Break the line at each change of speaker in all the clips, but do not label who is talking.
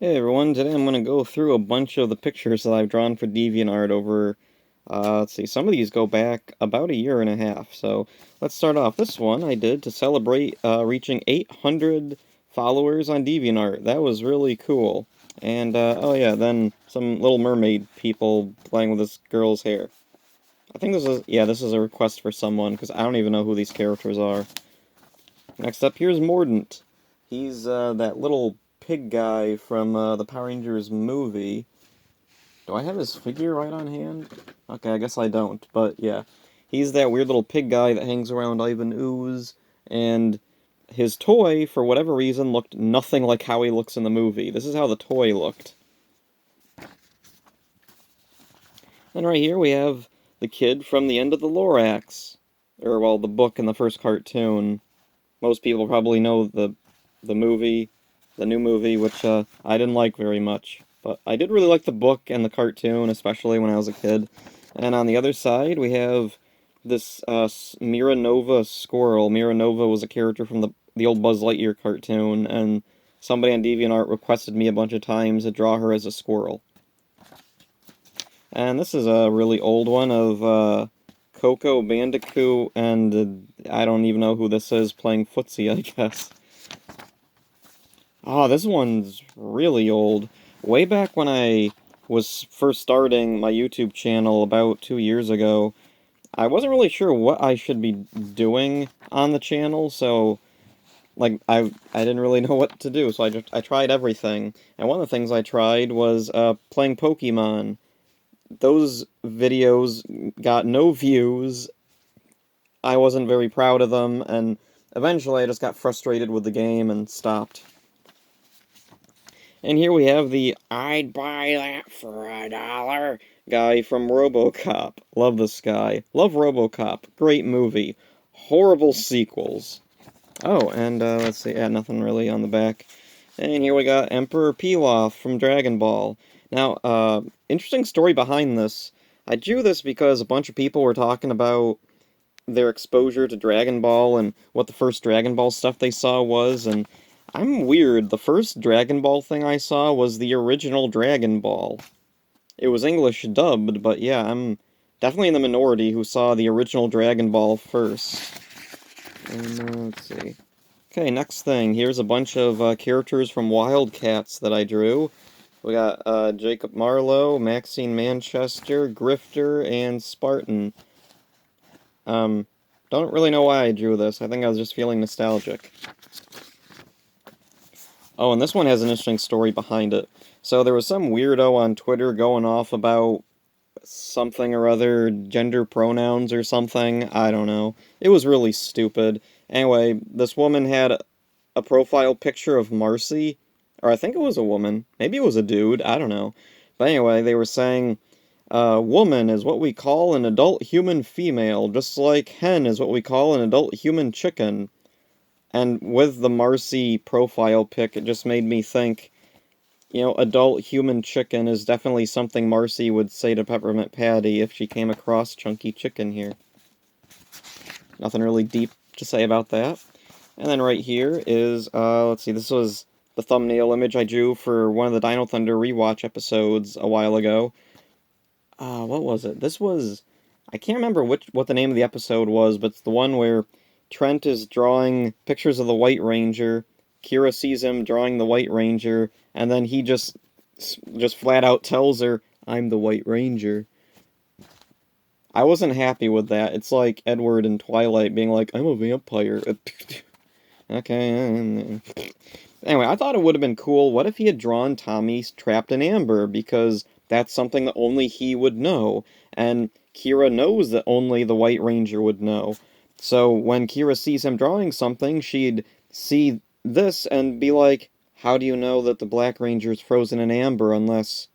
Hey everyone, today I'm going to go through a bunch of the pictures that I've drawn for DeviantArt over, let's see, some of these go back about a year and a half. So let's start off. This one I did to celebrate reaching 800 followers on DeviantArt. That was really cool. And, oh yeah, then some Little Mermaid people playing with this girl's hair. I think this is a request for someone, because I don't even know who these characters are. Next up, here's Mordant. He's that little pig guy from the Power Rangers movie. Do I have his figure right on hand? Okay, I guess I don't, but yeah. He's that weird little pig guy that hangs around Ivan Ooze, and his toy, for whatever reason, looked nothing like how he looks in the movie. This is how the toy looked. And right here we have the kid from the end of the Lorax. Or, well, the book in the first cartoon. Most people probably know the movie, the new movie, which I didn't like very much. But I did really like the book and the cartoon, especially when I was a kid. And on the other side, we have this Mira Nova squirrel. Mira Nova was a character from the old Buzz Lightyear cartoon, and somebody on DeviantArt requested me a bunch of times to draw her as a squirrel. And this is a really old one of Coco Bandicoot, and I don't even know who this is, playing footsie, I guess. Oh, this one's really old. Way back when I was first starting my YouTube channel about 2 years ago, I wasn't really sure what I should be doing on the channel, so like I didn't really know what to do, so I tried everything. And one of the things I tried was playing Pokemon. Those videos got no views. I wasn't very proud of them, and eventually I just got frustrated with the game and stopped. And here we have the "I'd buy that for $1" guy from RoboCop. Love this guy. Love RoboCop. Great movie. Horrible sequels. Oh, and let's see, yeah, nothing really on the back. And here we got Emperor Pilaf from Dragon Ball. Now, interesting story behind this. I drew this because a bunch of people were talking about their exposure to Dragon Ball and what the first Dragon Ball stuff they saw was, and I'm weird. The first Dragon Ball thing I saw was the original Dragon Ball. It was English dubbed, but yeah, I'm definitely in the minority who saw the original Dragon Ball first. And let's see. Okay, next thing. Here's a bunch of characters from Wildcats that I drew. We got Jacob Marlowe, Maxine Manchester, Grifter, and Spartan. Don't really know why I drew this. I think I was just feeling nostalgic. Oh, and this one has an interesting story behind it. So there was some weirdo on Twitter going off about something or other, gender pronouns or something. I don't know. It was really stupid. Anyway, this woman had a profile picture of Marcy, or I think it was a woman. Maybe it was a dude. I don't know. But anyway, they were saying, woman is what we call an adult human female, just like hen is what we call an adult human chicken. And with the Marcy profile pic, it just made me think, adult human chicken is definitely something Marcy would say to Peppermint Patty if she came across Chunky Chicken here. Nothing really deep to say about that. And then right here is, let's see, this was the thumbnail image I drew for one of the Dino Thunder rewatch episodes a while ago. What was it? This was, I can't remember what the name of the episode was, but it's the one where Trent is drawing pictures of the White Ranger, Kira sees him drawing the White Ranger, and then he just flat out tells her, "I'm the White Ranger." I wasn't happy with that. It's like Edward in Twilight being like, "I'm a vampire." Okay. Anyway, I thought it would have been cool. What if he had drawn Tommy trapped in amber? Because that's something that only he would know. And Kira knows that only the White Ranger would know. So when Kira sees him drawing something, she'd see this and be like, "How do you know that the Black Ranger's frozen in amber unless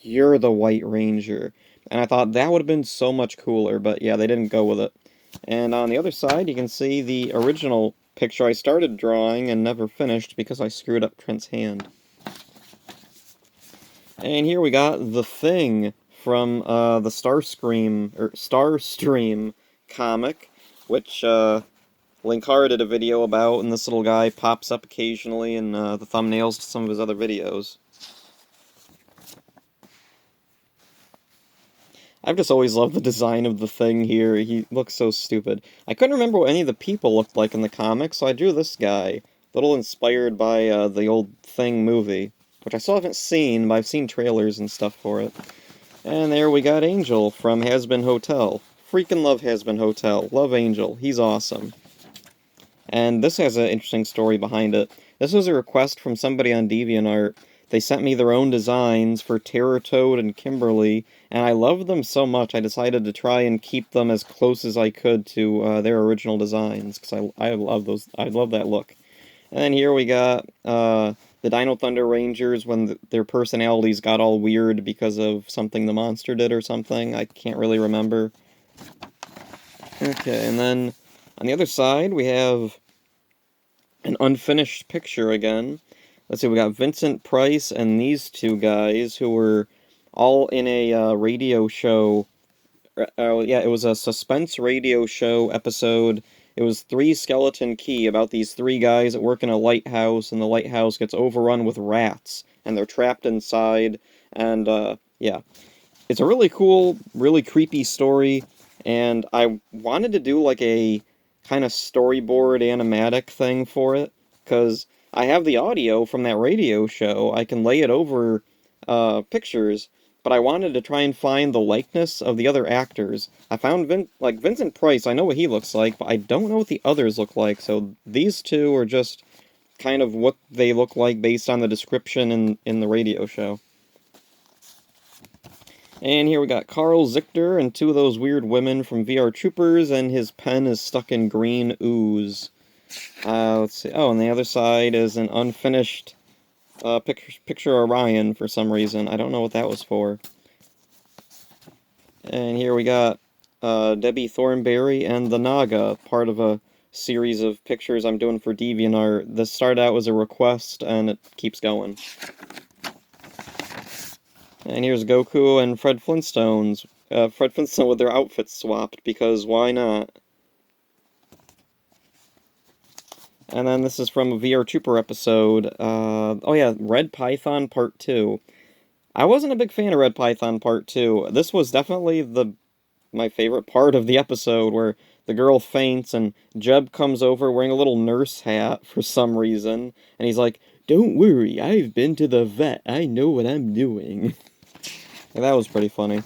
you're the White Ranger?" And I thought that would have been so much cooler, but yeah, they didn't go with it. And on the other side, you can see the original picture I started drawing and never finished because I screwed up Trent's hand. And here we got The Thing from the Starstream comic, which Linkara did a video about, and this little guy pops up occasionally in the thumbnails to some of his other videos. I've just always loved the design of the thing here. He looks so stupid. I couldn't remember what any of the people looked like in the comics, so I drew this guy. A little inspired by the old Thing movie, which I still haven't seen, but I've seen trailers and stuff for it. And there we got Angel from Hazbin Hotel. Freaking love Hazbin Hotel. Love Angel. He's awesome. And this has an interesting story behind it. This was a request from somebody on DeviantArt. They sent me their own designs for Terror Toad and Kimberly, and I loved them so much I decided to try and keep them as close as I could to their original designs, because I love those. I love that look. And then here we got the Dino Thunder Rangers when their personalities got all weird because of something the monster did or something. I can't really remember. Okay, and then on the other side we have an unfinished picture again. Let's see, we got Vincent Price and these two guys who were all in a radio show. Yeah, it was a suspense radio show episode. It was Three Skeleton Key, about these three guys that work in a lighthouse, and the lighthouse gets overrun with rats, and they're trapped inside, and, yeah. It's a really cool, really creepy story, and I wanted to do, like, a kind of storyboard animatic thing for it, because I have the audio from that radio show. I can lay it over pictures, but I wanted to try and find the likeness of the other actors. I found Vincent Price, I know what he looks like, but I don't know what the others look like, so these two are just kind of what they look like based on the description in the radio show. And here we got Carl Zichter and two of those weird women from VR Troopers, and his pen is stuck in green ooze. Let's see. Oh, and the other side is an unfinished picture of Orion for some reason. I don't know what that was for. And here we got Debbie Thornberry and the Naga, part of a series of pictures I'm doing for DeviantArt. This started out as a request, and it keeps going. And here's Goku and Fred Flintstones. Fred Flintstone with their outfits swapped, because why not? And then this is from a VR Trooper episode. Oh yeah, Red Python Part 2. I wasn't a big fan of Red Python Part 2. This was definitely my favorite part of the episode, where the girl faints and Jeb comes over wearing a little nurse hat for some reason, and he's like, "Don't worry, I've been to the vet. I know what I'm doing." And that was pretty funny.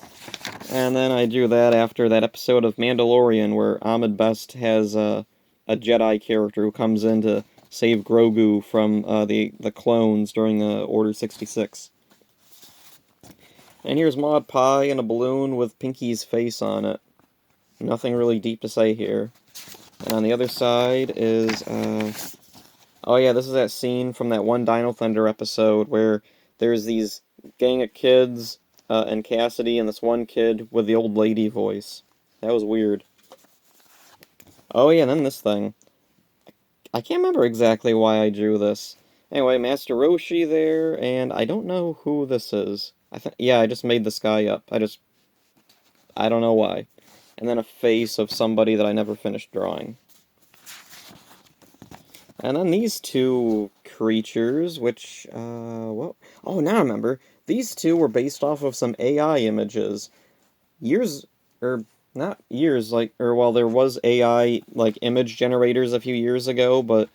And then I drew that after that episode of Mandalorian where Ahmed Best has a Jedi character who comes in to save Grogu from the clones during Order 66. And here's Maud Pie in a balloon with Pinky's face on it. Nothing really deep to say here. And on the other side is, oh yeah, this is that scene from that one Dino Thunder episode where there's these gang of kids, and Cassidy and this one kid with the old lady voice. That was weird. Oh yeah, and then this thing. I can't remember exactly why I drew this. Anyway, Master Roshi there, and I don't know who this is. Yeah, I just made this guy up. I don't know why. And then a face of somebody that I never finished drawing. And then these two creatures, which, what? Oh, now I remember. These two were based off of some AI images. Not years, well, there was AI, image generators a few years ago, but,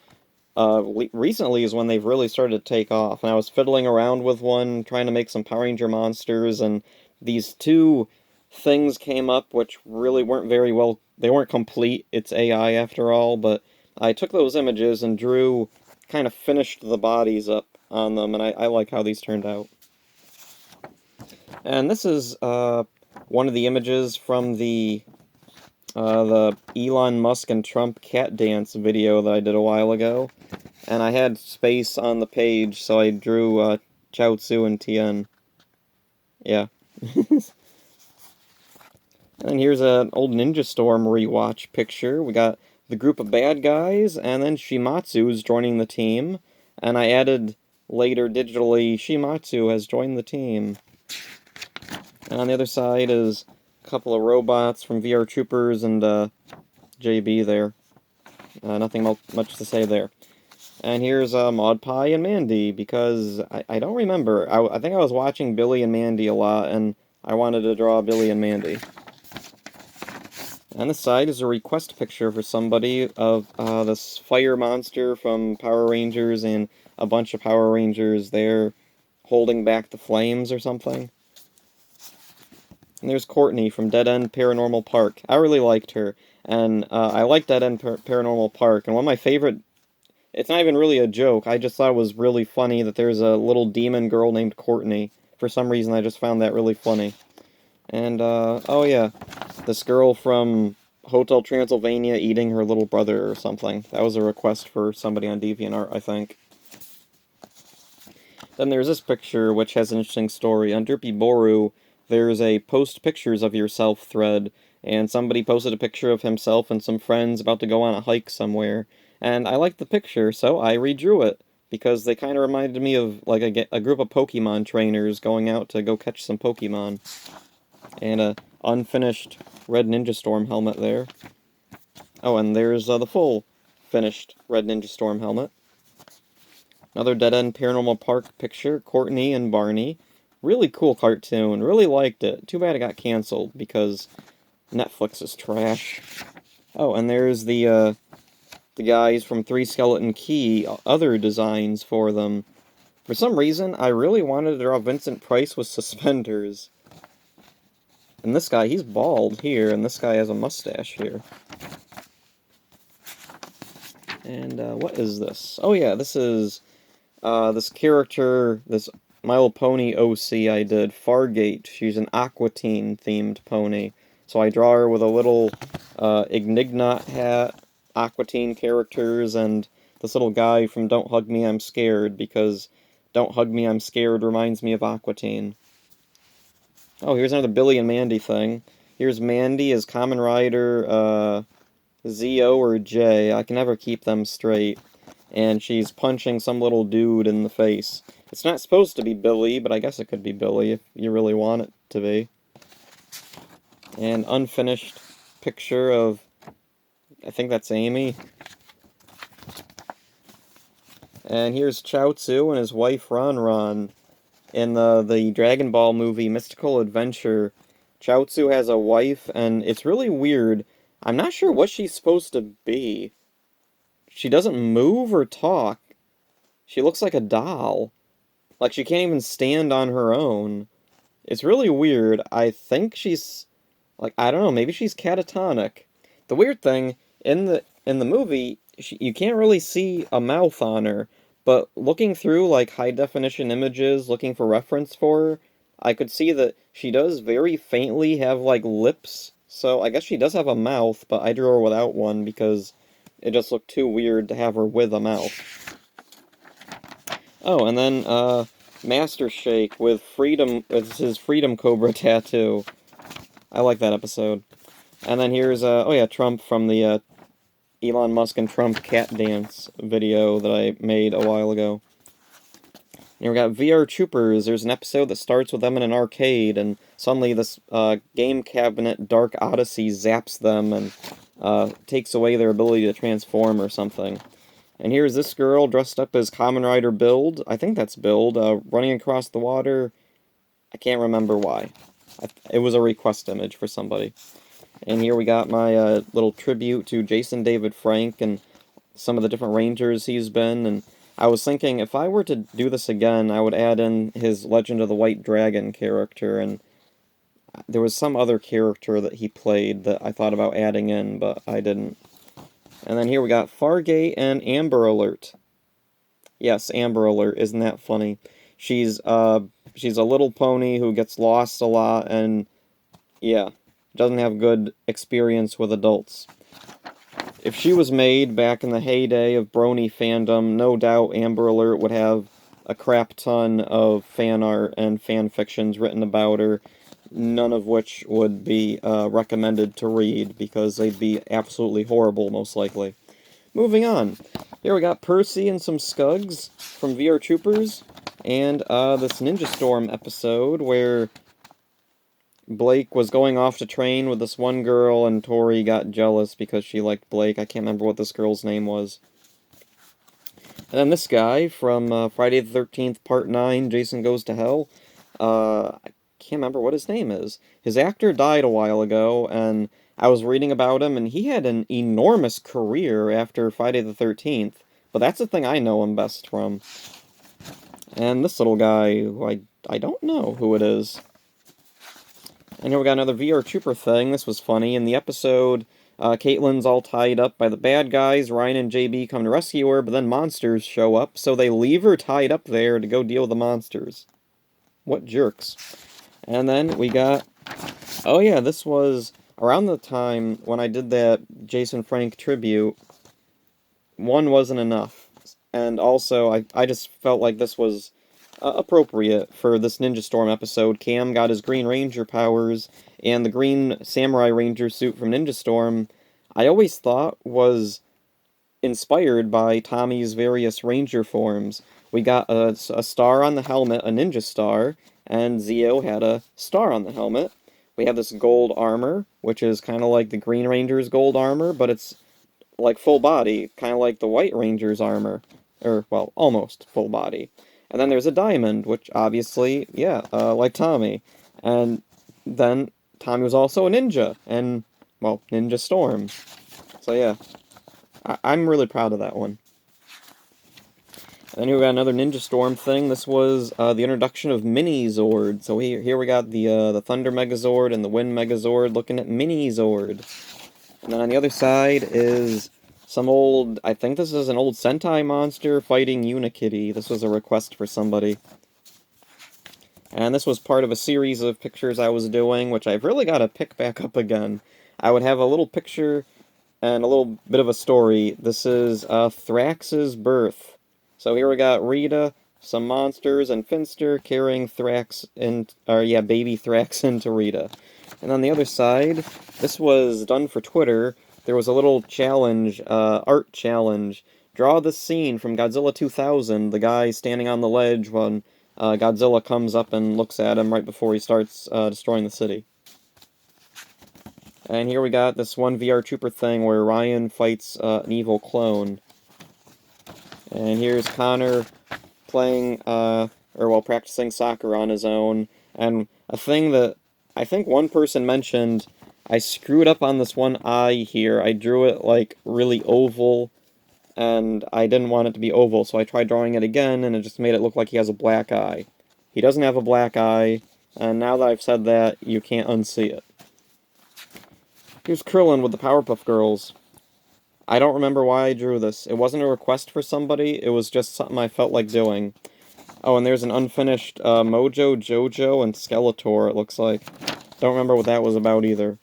recently is when they've really started to take off. And I was fiddling around with one, trying to make some Power Ranger monsters, and these two things came up which really weren't very well, they weren't complete. It's AI after all, but I took those images and kind of finished the bodies up on them, and I like how these turned out. And this is one of the images from the Elon Musk and Trump cat dance video that I did a while ago. And I had space on the page, so I drew Chaozu and Tien. Yeah. And here's an old Ninja Storm rewatch picture. We got the group of bad guys, and then Shimatsu's joining the team. And I added later digitally, Shimatsu has joined the team. And on the other side is a couple of robots from VR Troopers and JB there. Nothing much to say there. And here's Maud Pie and Mandy, because I don't remember. I think I was watching Billy and Mandy a lot, and I wanted to draw Billy and Mandy. On the side is a request picture for somebody of this fire monster from Power Rangers and a bunch of Power Rangers there holding back the flames or something. And there's Courtney from Dead End Paranormal Park. I really liked her, and I liked Dead End Paranormal Park, and one of my favorite... It's not even really a joke, I just thought it was really funny that there's a little demon girl named Courtney. For some reason, I just found that really funny. And, oh yeah, this girl from Hotel Transylvania eating her little brother or something. That was a request for somebody on DeviantArt, I think. Then there's this picture, which has an interesting story. On Derpy Boru, there's a post pictures of yourself thread, and somebody posted a picture of himself and some friends about to go on a hike somewhere. And I liked the picture, so I redrew it, because they kind of reminded me of like a group of Pokemon trainers going out to go catch some Pokemon. And a unfinished Red Ninja Storm helmet there. Oh, and there's the full finished Red Ninja Storm helmet. Another Dead End Paranormal Park picture, Courtney and Barney. Really cool cartoon, really liked it. Too bad it got canceled, because Netflix is trash. Oh, and there's the guys from Three Skeleton Key, other designs for them. For some reason, I really wanted to draw Vincent Price with suspenders. And this guy, he's bald here, and this guy has a mustache here. And, what is this? Oh yeah, this is, this character, this My Little Pony OC I did, Fargate. She's an Aqua Teen-themed pony. So I draw her with a little, Ignignot hat, Aqua Teen characters, and this little guy from Don't Hug Me, I'm Scared, because Don't Hug Me, I'm Scared reminds me of Aqua Teen. Oh, here's another Billy and Mandy thing. Here's Mandy as Kamen Rider, Z-O or J. I can never keep them straight. And she's punching some little dude in the face. It's not supposed to be Billy, but I guess it could be Billy if you really want it to be. An unfinished picture of... I think that's Amy. And here's Chaozu and his wife Ron. In the Dragon Ball movie Mystical Adventure, Chaozu has a wife, and it's really weird. I'm not sure what she's supposed to be. She doesn't move or talk. She looks like a doll. Like, she can't even stand on her own. It's really weird. I think she's... like, I don't know, maybe she's catatonic. The weird thing, in the movie, you can't really see a mouth on her. But looking through, like, high-definition images, looking for reference for her, I could see that she does very faintly have, like, lips. So I guess she does have a mouth, but I drew her without one because it just looked too weird to have her with a mouth. Oh, and then, Master Shake with his Freedom Cobra tattoo. I like that episode. And then here's, oh yeah, Trump from the, Elon Musk and Trump cat dance video that I made a while ago. And we got VR Troopers. There's an episode that starts with them in an arcade, and suddenly this game cabinet Dark Odyssey zaps them and takes away their ability to transform or something. And here's this girl dressed up as Kamen Rider Build. I think that's Build, running across the water. I can't remember why. It was a request image for somebody. And here we got my little tribute to Jason David Frank and some of the different Rangers he's been. And I was thinking, if I were to do this again, I would add in his Legend of the White Dragon character. And there was some other character that he played that I thought about adding in, but I didn't. And then here we got Fargate and Amber Alert. Yes, Amber Alert. Isn't that funny? She's a little pony who gets lost a lot, and yeah, doesn't have good experience with adults. If she was made back in the heyday of Brony fandom, no doubt Amber Alert would have a crap ton of fan art and fan fictions written about her, none of which would be recommended to read, because they'd be absolutely horrible, most likely. Moving on. Here we got Percy and some Scugs from VR Troopers, and this Ninja Storm episode where Blake was going off to train with this one girl, and Tori got jealous because she liked Blake. I can't remember what this girl's name was. And then this guy from Friday the 13th, Part 9, Jason Goes to Hell. I can't remember what his name is. His actor died a while ago, and I was reading about him, and he had an enormous career after Friday the 13th. But that's the thing I know him best from. And this little guy, who I don't know who it is. And here we got another VR Trooper thing. This was funny. In the episode, Caitlin's all tied up by the bad guys. Ryan and JB come to rescue her, but then monsters show up, so they leave her tied up there to go deal with the monsters. What jerks. And then we got... Oh yeah, this was around the time when I did that Jason Frank tribute. One wasn't enough. And also, I just felt like this was appropriate for this Ninja Storm episode. Cam got his Green Ranger powers, and the Green Samurai Ranger suit from Ninja Storm, I always thought was inspired by Tommy's various Ranger forms. We got a star on the helmet, a ninja star, and Zeo had a star on the helmet. We have this gold armor, which is kind of like the Green Ranger's gold armor, but it's like full body, kind of like the White Ranger's armor. Or, well, almost full body. And then there's a diamond, which obviously, yeah, like Tommy. And then Tommy was also a ninja, and, well, Ninja Storm. So yeah, I'm really proud of that one. And then we got another Ninja Storm thing. This was the introduction of Mini Zord. So here we got the Thunder Megazord and the Wind Megazord looking at Mini Zord. And then on the other side is some old, I think this is an old Sentai monster fighting Unikitty. This was a request for somebody. And this was part of a series of pictures I was doing, which I've really got to pick back up again. I would have a little picture and a little bit of a story. This is Thrax's birth. So here we got Rita, some monsters, and Finster carrying baby Thrax into Rita. And on the other side, this was done for Twitter. There was a little challenge, art challenge. Draw this scene from Godzilla 2000, the guy standing on the ledge when Godzilla comes up and looks at him right before he starts destroying the city. And here we got this one VR Trooper thing where Ryan fights an evil clone. And here's Connor playing, practicing soccer on his own. And a thing that I think one person mentioned, I screwed up on this one eye here. I drew it, like, really oval, and I didn't want it to be oval, so I tried drawing it again, and it just made it look like he has a black eye. He doesn't have a black eye, and now that I've said that, you can't unsee it. Here's Krillin with the Powerpuff Girls. I don't remember why I drew this. It wasn't a request for somebody, it was just something I felt like doing. Oh, and there's an unfinished Mojo, Jojo, and Skeletor, it looks like. Don't remember what that was about either.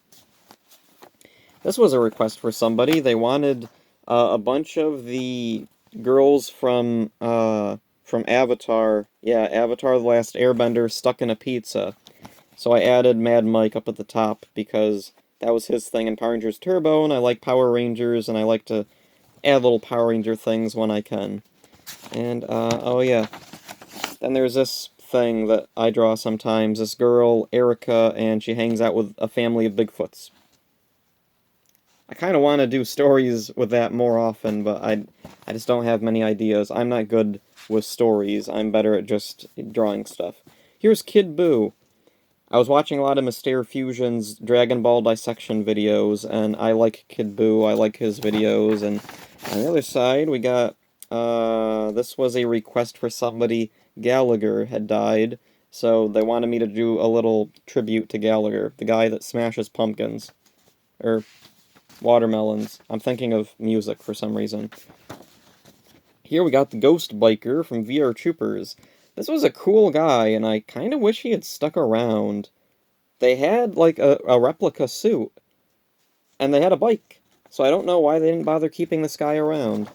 This was a request for somebody. They wanted a bunch of the girls from Avatar. Yeah, Avatar: The Last Airbender stuck in a pizza. So I added Mad Mike up at the top because that was his thing in Power Rangers Turbo, and I like Power Rangers, and I like to add little Power Ranger things when I can. And, oh yeah. Then there's this thing that I draw sometimes. This girl, Erica, and she hangs out with a family of Bigfoots. I kind of want to do stories with that more often, but I just don't have many ideas. I'm not good with stories. I'm better at just drawing stuff. Here's Kid Buu. I was watching a lot of Mystere Fusion's Dragon Ball dissection videos, and I like Kid Buu. I like his videos. And on the other side, we got, this was a request for somebody. Gallagher had died, so they wanted me to do a little tribute to Gallagher, the guy that smashes pumpkins. Or watermelons. I'm thinking of music for some reason. Here we got the Ghost Biker from VR Troopers. This was a cool guy, and I kind of wish he had stuck around. They had, like, a replica suit, and they had a bike, so I don't know why they didn't bother keeping this guy around.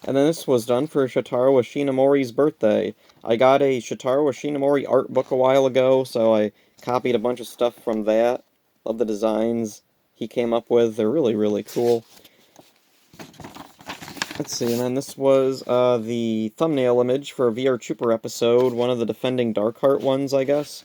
And then this was done for Shotaro Ishinomori's birthday. I got a Shotaro Ishinomori art book a while ago, so I copied a bunch of stuff from that. Love the designs he came up with. They're really, really cool. Let's see, and then this was the thumbnail image for a VR Trooper episode, one of the Defending Darkheart ones, I guess.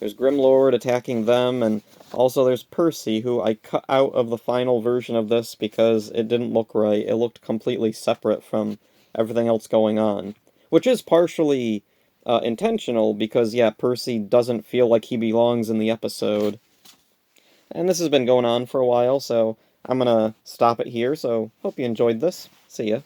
There's Grimlord attacking them, and also there's Percy, who I cut out of the final version of this because it didn't look right. It looked completely separate from everything else going on. Which is partially intentional, because, yeah, Percy doesn't feel like he belongs in the episode. And this has been going on for a while, so I'm gonna stop it here, so hope you enjoyed this. See ya.